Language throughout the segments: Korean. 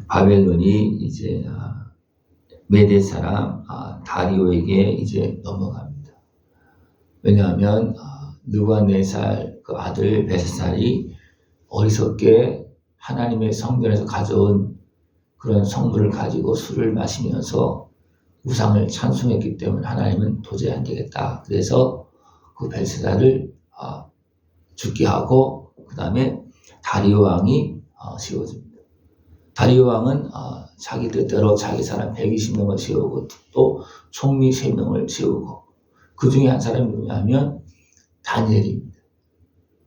바벨론이 이제 메대 사람 다리오에게 이제 넘어갑니다. 왜냐하면 느부갓네살 그 아들 벨사살이 어리석게 하나님의 성전에서 가져온 그런 성물을 가지고 술을 마시면서 우상을 찬송했기 때문에 하나님은 도저히 안 되겠다. 그래서 그 벨사살을 죽게 하고 그 다음에 다리오 왕이 세워집니다. 다리오 왕은 자기 뜻대로 자기 사람 120명을 세우고 또 총리 3명을 세우고 그 중에 한 사람이 누구냐면 다니엘입니다.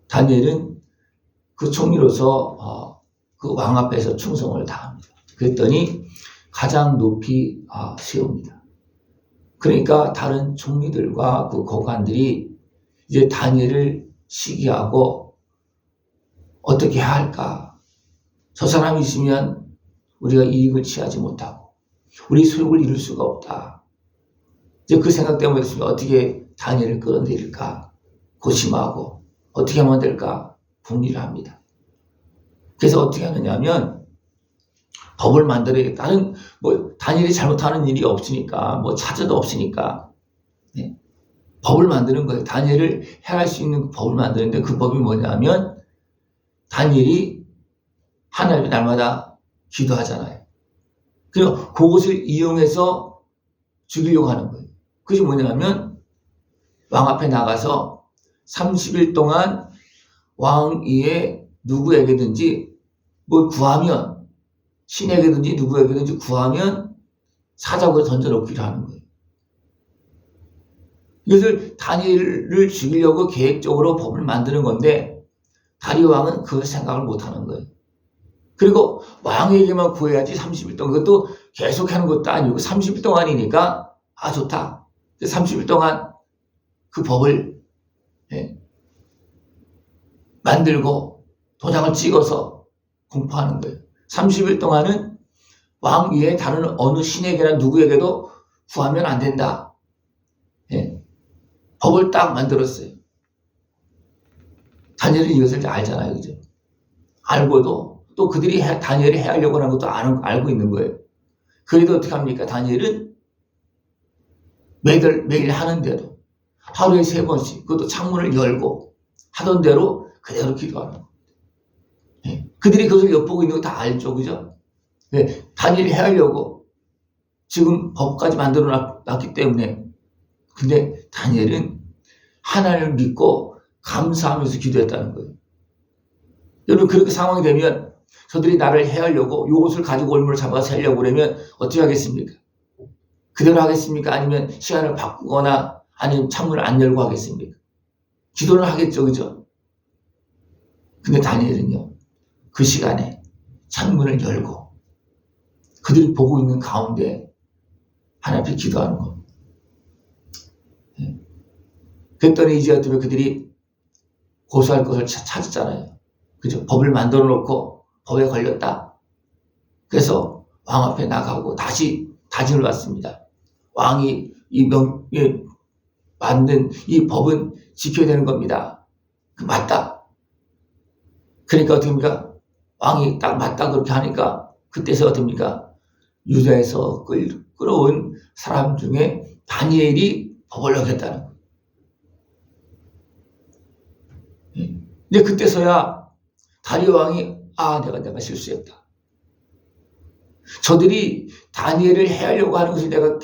다니엘은 그 총리로서 그 왕 앞에서 충성을 다합니다. 그랬더니 가장 높이 세웁니다. 그러니까 다른 총리들과 그 고관들이 이제 다니엘을 시기하고 어떻게 해야 할까? 저 사람이 있으면 우리가 이익을 취하지 못하고 우리 소욕을 이룰 수가 없다. 이제 그 생각 때문에 어떻게 다니엘을 끌어내릴까 고심하고 어떻게 하면 될까 궁리를 합니다. 그래서 어떻게 하느냐면 법을 만들어야겠다. 다른 다니엘이 잘못하는 일이 없으니까 찾아도 없으니까 법을 만드는 거예요. 다니엘을 해할 수 있는 법을 만드는데 그 법이 뭐냐면 다니엘이 하나님의 날마다 기도하잖아요. 그리고 그것을 이용해서 죽이려고 하는 거예요. 그것이 뭐냐면 왕 앞에 나가서 30일 동안 왕 위에 누구에게든지 구하면 신에게든지 누구에게든지 구하면 사자고에 던져놓기로 하는 거예요. 이것을 다니엘을 죽이려고 계획적으로 법을 만드는 건데 다리오 왕은 그 생각을 못하는 거예요. 그리고 왕에게만 구해야지 30일 동안 그것도 계속 하는 것도 아니고 30일 동안이니까 좋다. 30일 동안 그 법을 만들고 도장을 찍어서 공포하는 거예요. 30일 동안은 왕 위에 다른 어느 신에게나 누구에게도 구하면 안 된다. 법을 딱 만들었어요. 다니엘은 이것을 알잖아요. 그죠? 알고도 또 그들이 다니엘이 해하려고 하는 것도 알고 있는 거예요. 그래도 어떻게 합니까? 다니엘은 매일 하는 대로 하루에 3번씩 그것도 창문을 열고 하던 대로 그대로 기도하는 겁니다. 그들이 그것을 엿보고 있는 거 다 알죠. 그죠? 다니엘이 해하려고 지금 법까지 만들어 놨기 때문에 근데 다니엘은 하나님을 믿고 감사하면서 기도했다는 거예요. 여러분 그렇게 상황이 되면 저들이 나를 해하려고 요것을 가지고 올무를 잡아서 하려고 그러면 어떻게 하겠습니까? 그대로 하겠습니까? 아니면 시간을 바꾸거나 아니면 창문을 안 열고 하겠습니까? 기도는 하겠죠. 그죠? 근데 다니엘은요. 그 시간에 창문을 열고 그들이 보고 있는 가운데 하나님 앞에 기도하는 겁니다. 그랬더니 이제 어떻게 그들이 고소할 것을 찾았잖아요. 그죠? 법을 만들어 놓고 법에 걸렸다. 그래서 왕 앞에 나가고 다시 다짐을 받습니다. 왕이 만든 이 법은 지켜야 되는 겁니다. 맞다. 그러니까 어떻게 합니까? 왕이 딱 맞다 그렇게 하니까 그때서 어떻게 합니까? 유다에서 끌어온 사람 중에 다니엘이 법을 어겼다는 거예요. 이제 그때서야 다리오 왕이 내가 실수했다. 저들이 다니엘을 해하려고 하는 것을 내가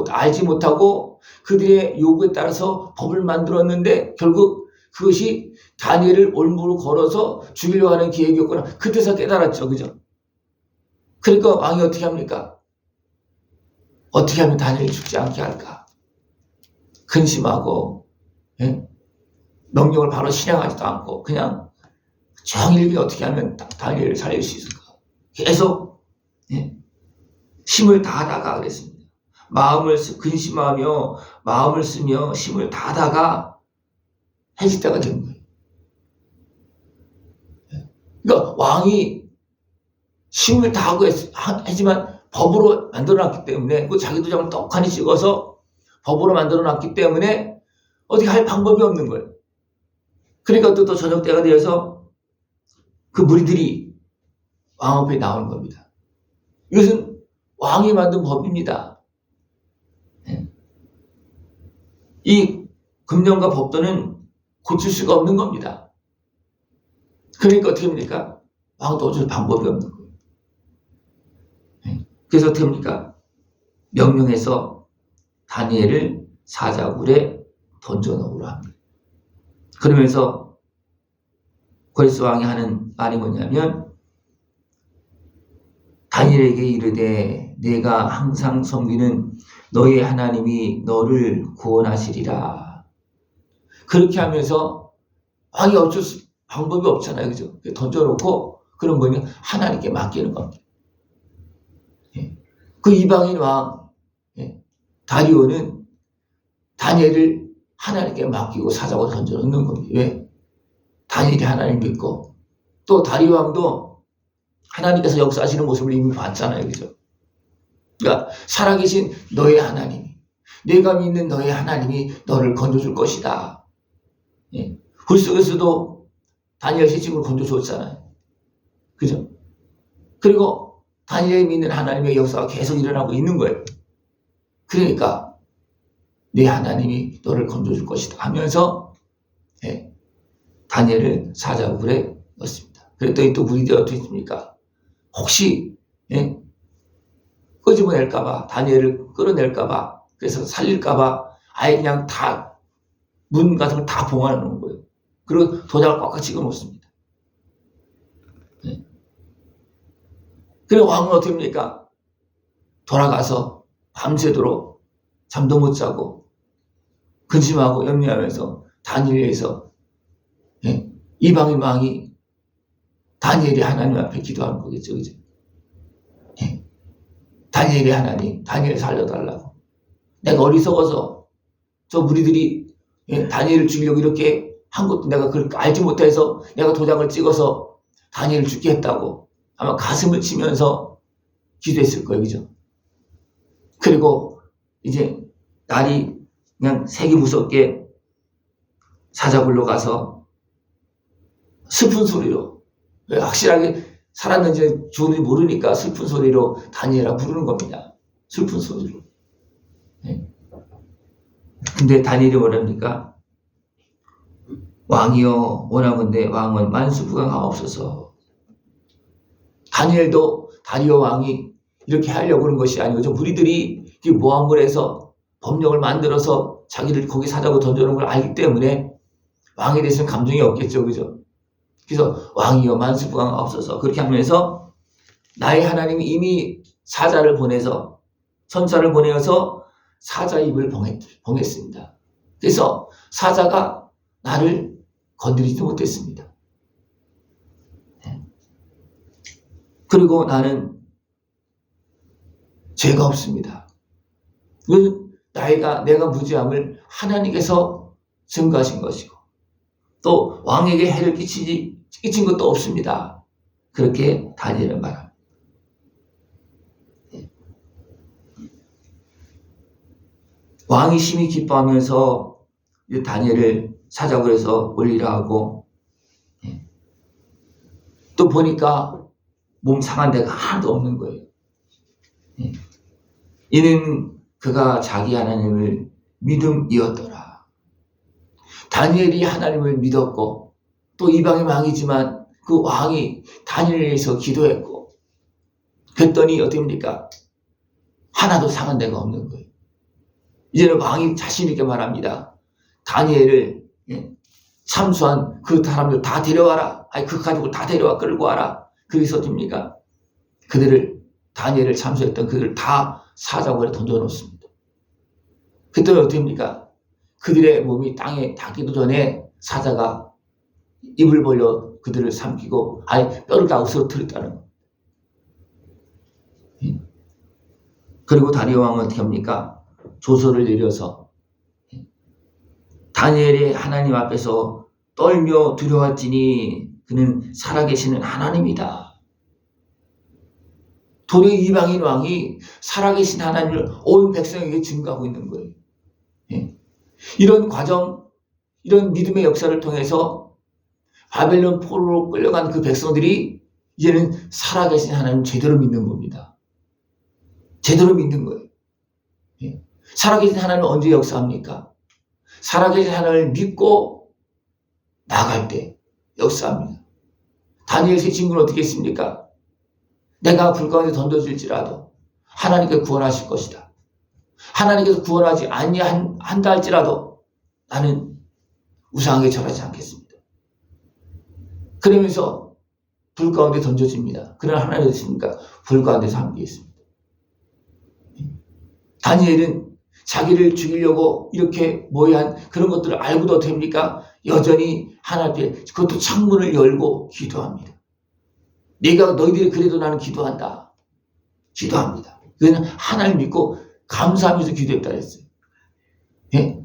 알지 못하고 그들의 요구에 따라서 법을 만들었는데 결국 그것이 다니엘을 올무로 걸어서 죽이려고 하는 계획이었구나. 그때서 깨달았죠. 그죠? 그러니까 왕이 어떻게 합니까? 어떻게 하면 다니엘이 죽지 않게 할까? 근심하고 명령을 바로 실행하지도 않고 그냥 정일기 어떻게 하면 다니엘을 살릴 수 있을까? 계속 힘을 다하다가 그랬습니다. 근심하며 마음을 쓰며 힘을 다하다가 해질 때가 된 거예요. 그러니까 왕이 힘을 다하고 하지만 법으로 만들어놨기 때문에 그 자기 도장을 떡하니 찍어서 법으로 만들어놨기 때문에 어떻게 할 방법이 없는 거예요. 그러니까 또 저녁 때가 되어서 그 무리들이 왕 앞에 나오는 겁니다. 이것은 왕이 만든 법입니다. 이 금령과 법도는 고칠 수가 없는 겁니다. 그러니까 어떻게 합니까? 왕도 어쩔 방법이 없는 거예요. 그래서 어떻게 합니까? 명령해서 다니엘을 사자굴에 던져놓으라 합니다. 그러면서 고레스 왕이 하는 말이 뭐냐면, 다니엘에게 이르되 내가 항상 섬기는 너의 하나님이 너를 구원하시리라. 그렇게 하면서 왕이 어쩔 방법이 없잖아요. 그죠? 던져놓고 그럼 뭐냐? 하나님께 맡기는 겁니다. 그 이방인 왕 다리오는 다니엘을 하나님께 맡기고 사자굴에 던져놓는 겁니다. 왜? 다니엘이 하나님 믿고, 또 다리오 왕도 하나님께서 역사하시는 모습을 이미 봤잖아요. 그죠? 그러니까 살아계신 너의 하나님이, 내가 믿는 너의 하나님이 너를 건져줄 것이다. 굴 속에서도 다니엘 세 친구를 건져줬잖아요. 그죠? 그리고 다니엘이 믿는 하나님의 역사가 계속 일어나고 있는 거예요. 그러니까 내 하나님이 너를 건져줄 것이다 하면서 다니엘을 사자굴에 넣었습니다. 그랬더니 또 무리들이 어떻게 했습니까? 혹시 끄집어낼까봐, 다니엘을 끌어낼까봐, 그래서 살릴까봐 아예 그냥 다 문 같은 걸 다 봉화해 놓은 거예요. 그리고 도장을 꽉꽉 찍어 놓습니다. 그리고 왕은 어떻게 합니까? 돌아가서 밤새도록 잠도 못 자고 근심하고 염려하면서 다니엘에 의해서 이방인 왕이 다니엘이 하나님 앞에 기도하는 거겠죠. 그죠? 다니엘이 하나님, 다니엘 살려달라고. 내가 어리석어서 저 무리들이 다니엘을 죽이려고 이렇게 한 것도 내가 그걸 알지 못해서 내가 도장을 찍어서 다니엘을 죽게 했다고 아마 가슴을 치면서 기도했을 거예요. 그죠? 그리고 이제 날이 그냥 색이 무섭게 사자굴로 가서 슬픈 소리로, 확실하게 살았는지 죽었는지 모르니까 슬픈 소리로 다니엘아 부르는 겁니다. 슬픈 소리로. 근데 다니엘이 뭐랍니까? 왕이여 원하건대 왕은 만수부강하옵소서. 다니엘도 다리오 왕이 이렇게 하려고 그런 것이 아니고 무리들이 모함을 해서 법령을 만들어서 자기를 거기 사자고 던져놓은 걸 알기 때문에 왕에 대해서는 감정이 없겠죠. 그죠? 그래서 왕이여 만수부강하옵소서 그렇게 하면서 나의 하나님이 이미 사자를 보내서 천사를 보내어서 사자 입을 봉했습니다. 그래서 사자가 나를 건드리지 못했습니다. 그리고 나는 죄가 없습니다. 내가 무죄함을 하나님께서 증거하신 것이고 또 왕에게 해를 끼친 것도 없습니다. 그렇게 다니엘은 말합니다. 왕이 심히 기뻐하면서 다니엘을 사자굴에서 올리라 하고 또 보니까 몸 상한 데가 하나도 없는 거예요. 이는 그가 자기 하나님을 믿음이었더라. 다니엘이 하나님을 믿었고 또 이방의 왕이지만 그 왕이 다니엘에 의해서 기도했고 그랬더니 어떻게 합니까? 하나도 상한 데가 없는 거예요. 이제는 왕이 자신있게 말합니다. 다니엘을 참수한 그 사람들 다 데려와라. 그 가족을 다 데려와 끌고 와라. 거기서 됩니까? 다니엘을 참수했던 그들을 다 사자굴에 던져놓습니다. 그때 어떻게 합니까? 그들의 몸이 땅에 닿기도 전에 사자가 입을 벌려 그들을 삼키고 뼈를 다 으스러뜨렸다는 겁니다. 그리고 다리오 왕은 어떻게 합니까? 조서를 내려서 다니엘이 하나님 앞에서 떨며 두려웠지니 그는 살아계시는 하나님이다. 도리어 이방인 왕이 살아계신 하나님을 온 백성에게 증거하고 있는 거예요. 이런 과정, 이런 믿음의 역사를 통해서 바벨론 포로로 끌려간 그 백성들이 이제는 살아계신 하나님을 제대로 믿는 겁니다. 제대로 믿는 거예요. 예. 살아계신 하나님은 언제 역사합니까? 살아계신 하나님을 믿고 나갈 때 역사합니다. 다니엘 세 친구는 어떻게 했습니까? 내가 불 가운데 던져질지라도 하나님께서 구원하실 것이다. 하나님께서 구원하지 아니한다 할지라도 나는 우상에게 절하지 않겠습니다. 그러면서 불 가운데 던져집니다. 그러나 하나님이 됐습니까? 불 가운데서 함께 있습니다. 다니엘은 자기를 죽이려고 이렇게 모의한 그런 것들을 알고도 어떻게 합니까? 여전히 하나님 앞에 그것도 창문을 열고 기도합니다. 내가 너희들이 그래도 나는 기도한다. 기도합니다. 그는 하나님 믿고 감사하면서 기도했다 그랬어요. 예?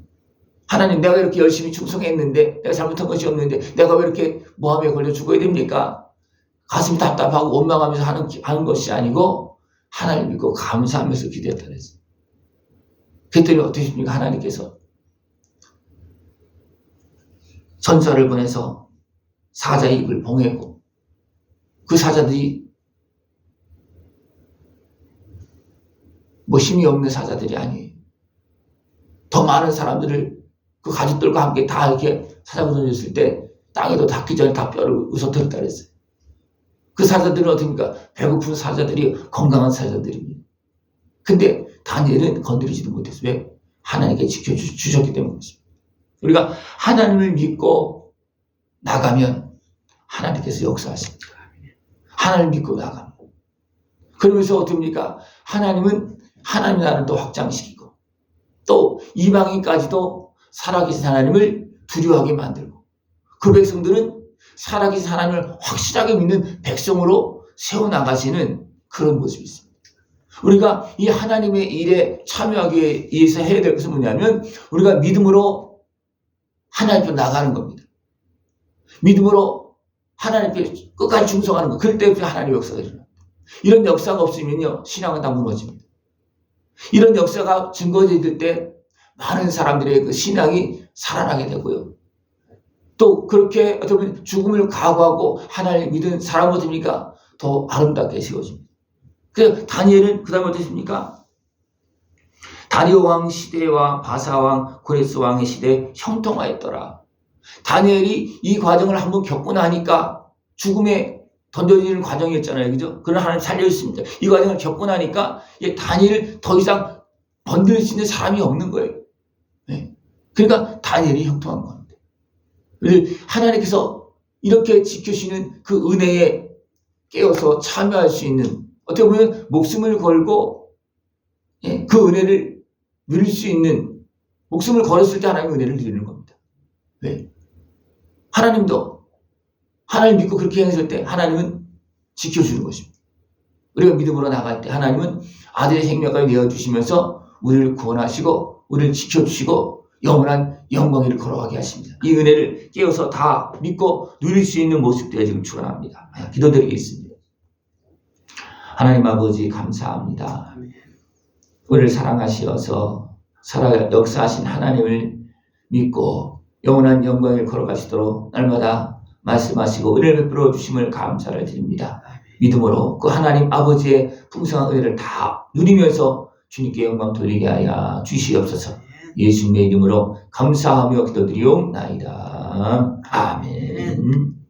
하나님, 내가 이렇게 열심히 충성했는데 내가 잘못한 것이 없는데 내가 왜 이렇게 모함에 걸려 죽어야 됩니까? 가슴이 답답하고 원망하면서 하는 것이 아니고 하나님 믿고 감사하면서 기도했다 그랬어요. 그랬더니 어떻게 됩니까? 하나님께서 전사를 보내서 사자의 입을 봉해고 그 사자들이 뭐 힘이 없는 사자들이 아니에요. 더 많은 사람들을 그 가족들과 함께 다 이렇게 사자고 던졌을 때 땅에도 닿기 전에 다 뼈를 으서뜨렸다 그랬어요. 그 사자들은 어떻습니까? 배고픈 사자들이 건강한 사자들입니다. 근데 다니엘은 건드리지도 못했어요. 왜? 하나님께 지켜주셨기 때문입니다. 우리가 하나님을 믿고 나가면 하나님께서 역사하십니다. 하나님을 믿고 나가면. 그러면서 어떻습니까? 하나님은 하나님의 나라를 또 확장시키고 또 이방인까지도 살아계신 하나님을 두려워하게 만들고 그 백성들은 살아계신 하나님을 확실하게 믿는 백성으로 세워나가시는 그런 모습이 있습니다. 우리가 이 하나님의 일에 참여하기 위해서 해야 될 것은 뭐냐면 우리가 믿음으로 하나님 앞에 나가는 겁니다. 믿음으로 하나님께 끝까지 충성하는 것. 그럴 때 하나님의 역사가 일어납니다. 이런 역사가 없으면요 신앙은 다 무너집니다. 이런 역사가 증거될 때 많은 사람들의 그 신앙이 살아나게 되고요. 또 그렇게 어떻게 보면 죽음을 각오하고 하나님을 믿은 사람은 어떻습니까? 더 아름답게 세워집니다. 그래서 다니엘은 그 다음에 어떻습니까? 다리오 왕 시대와 바사 왕, 고레스 왕의 시대에 형통하였더라. 다니엘이 이 과정을 한번 겪고 나니까 죽음에 던져지는 과정이었잖아요. 그죠? 그러나 하나님 살려주십니다. 이 과정을 겪고 나니까 다니엘을 더 이상 건드릴 수 있는 사람이 없는 거예요. 네. 그러니까 다니엘이 형통한 겁니다. 하나님께서 이렇게 지켜주시는 그 은혜에 깨어서 참여할 수 있는 어떻게 보면 목숨을 걸고 그 은혜를 누릴 수 있는 목숨을 걸었을 때 하나님의 은혜를 누리는 겁니다. 왜? 하나님도 하나님 믿고 그렇게 행했을 때 하나님은 지켜주는 것입니다. 우리가 믿음으로 나갈 때 하나님은 아들의 생명까지 내어주시면서 우리를 구원하시고 우리를 지켜주시고 영원한 영광을 걸어가게 하십니다. 이 은혜를 깨어서 다 믿고 누릴 수 있는 모습들이 지금 축원합니다. 기도드리겠습니다. 하나님 아버지 감사합니다. 우리를 사랑하시어서 역사하신 하나님을 믿고 영원한 영광을 걸어가시도록 날마다 말씀하시고 은혜를 베풀어 주심을 감사를 드립니다. 믿음으로 그 하나님 아버지의 풍성한 은혜를 다 누리면서 주님께 영광 돌리게 하여 주시옵소서. 예수님의 이름으로 감사하며 기도드리옵나이다. 아멘.